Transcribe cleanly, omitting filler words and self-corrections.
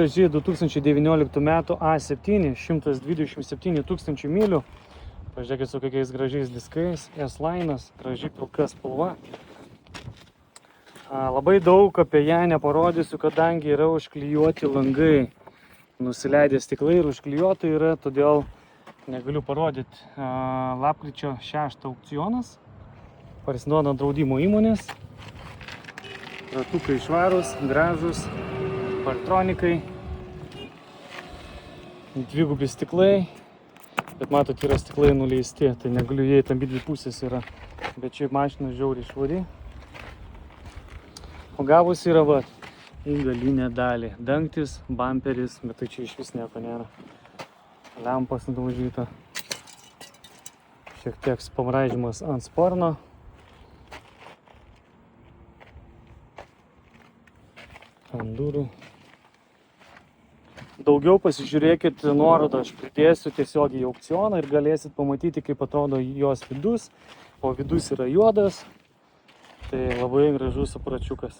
Graži 2019 metų A7, 127 tūkstančių mylių. Pažiūrėkit su kokiais gražiais diskais, S-Line'as, graži pilka spalva. Labai daug apie ją neparodysiu, kadangi yra užklijuoti langai. Nusileidę stiklai ir užklijuoti yra, todėl negaliu parodyti. Lapkričio 6 aukcionas. Parsiduoda draudimo įmonės. Ratukai švarūs, gražūs, partronikai. Dvigubi stiklai. Bet matot, yra stiklai nuleisti, tai negaliu įeiti, abidvi pusės yra. Bet šiaip mašina žiauriai švari. O gavus yra į galinę dalį. Dangtis, bamperis, bet tai čia iš vis nieko nėra. Lempas nudaužyta. Šiek tiek pamraižymas ant sparno. Ant durų. Daugiau pasižiūrėkit nuorodą, aš pridėsiu tiesiog į aukcioną ir galėsit pamatyti, kaip atrodo jos vidus. O vidus yra juodas. Tai labai gražus aparačiukas.